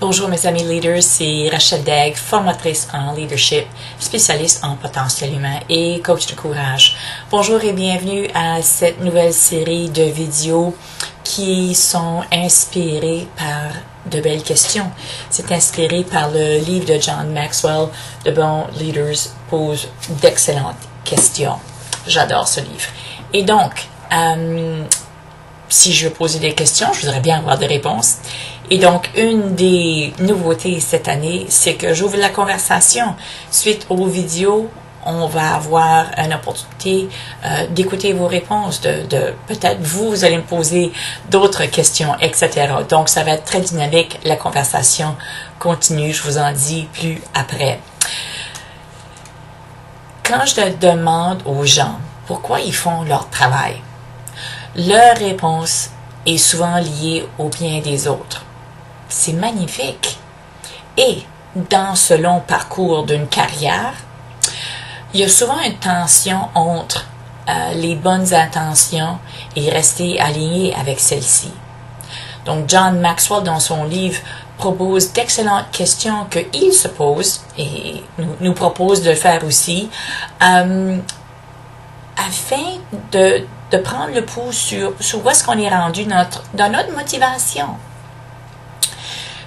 Bonjour mes amis leaders, c'est Rachel Degg, formatrice en leadership, spécialiste en potentiel humain et coach de courage. Bonjour et bienvenue à cette nouvelle série de vidéos qui sont inspirées par de belles questions. C'est inspiré par le livre de John Maxwell, De bons leaders posent d'excellentes questions. J'adore ce livre. Et donc, si je veux poser des questions, je voudrais bien avoir des réponses. Et donc, une des nouveautés cette année, c'est que j'ouvre la conversation. Suite aux vidéos, on va avoir une opportunité d'écouter vos réponses, de peut-être vous allez me poser d'autres questions, etc. Donc, ça va être très dynamique. La conversation continue. Je vous en dis plus après. Quand je demande aux gens pourquoi ils font leur travail, leur réponse est souvent liée au bien des autres. C'est magnifique. Et dans ce long parcours d'une carrière, il y a souvent une tension entre les bonnes intentions et rester aligné avec celles-ci. Donc, John Maxwell, dans son livre, propose d'excellentes questions qu'il se pose et nous propose de le faire aussi, afin de prendre le pouls sur où est-ce qu'on est rendu dans notre motivation.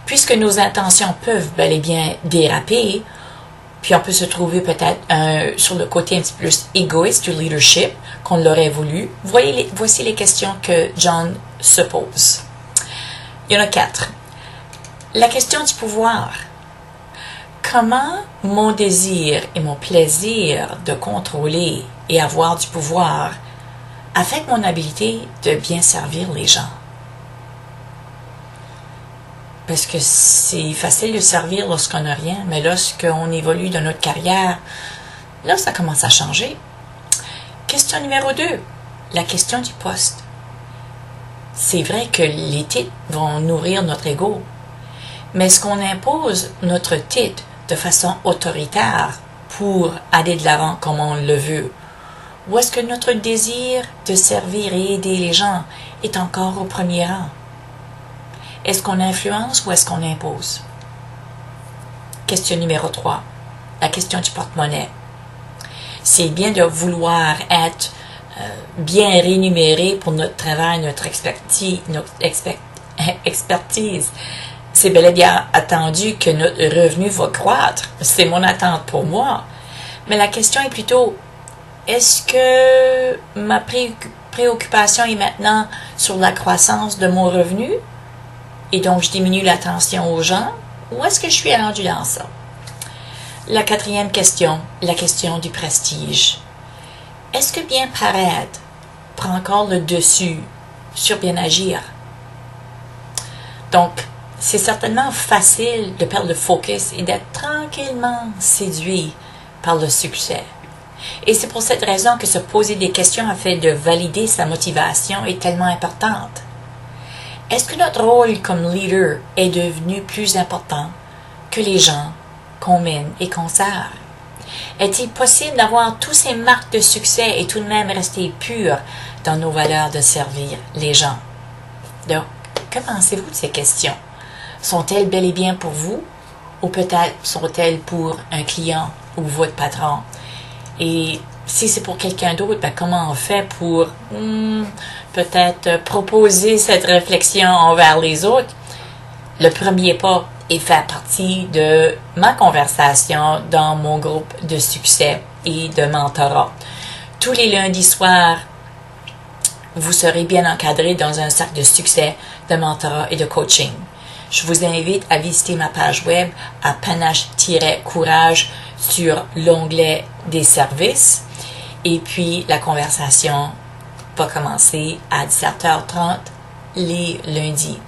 Puisque nos intentions peuvent bel et bien déraper, puis on peut se trouver peut-être sur le côté un petit peu plus égoïste du leadership qu'on l'aurait voulu. Voici les questions que John se pose. Il y en a 4. La question du pouvoir. Comment mon désir et mon plaisir de contrôler et avoir du pouvoir affectent mon habilité de bien servir les gens? Parce que c'est facile de servir lorsqu'on n'a rien, mais lorsqu'on évolue dans notre carrière, là, ça commence à changer. Question numéro 2, la question du poste. C'est vrai que les titres vont nourrir notre ego, mais est-ce qu'on impose notre titre de façon autoritaire pour aller de l'avant comme on le veut? Ou est-ce que notre désir de servir et aider les gens est encore au premier rang? Est-ce qu'on influence ou est-ce qu'on impose? Question numéro 3. La question du porte-monnaie. C'est bien de vouloir être bien rémunéré pour notre travail, notre expertise. C'est bel et bien attendu que notre revenu va croître. C'est mon attente pour moi. Mais la question est plutôt, est-ce que ma préoccupation est maintenant sur la croissance de mon revenu? Et donc, je diminue l'attention aux gens, ou est-ce que je suis rendu dans ça? La 4e question, la question du prestige. Est-ce que bien paraître prend encore le dessus sur bien agir? Donc, c'est certainement facile de perdre le focus et d'être tranquillement séduit par le succès. Et c'est pour cette raison que se poser des questions afin de valider sa motivation est tellement importante. Est-ce que notre rôle comme leader est devenu plus important que les gens qu'on mène et qu'on sert? Est-il possible d'avoir tous ces marques de succès et tout de même rester pur dans nos valeurs de servir les gens? Donc, que pensez-vous de ces questions? Sont-elles bel et bien pour vous ou peut-être sont-elles pour un client ou votre patron? Et si c'est pour quelqu'un d'autre, comment on fait pour peut-être proposer cette réflexion envers les autres? Le premier pas est faire partie de ma conversation dans mon groupe de succès et de mentorat. Tous les lundis soirs, vous serez bien encadré dans un cercle de succès, de mentorat et de coaching. Je vous invite à visiter ma page web à panache-courage sur l'onglet des services. Et puis, la conversation va commencer à 17h30 les lundis.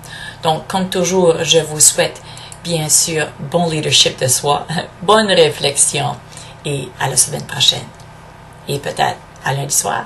Donc, comme toujours, je vous souhaite, bien sûr, bon leadership de soi, bonne réflexion et à la semaine prochaine. Et peut-être à lundi soir.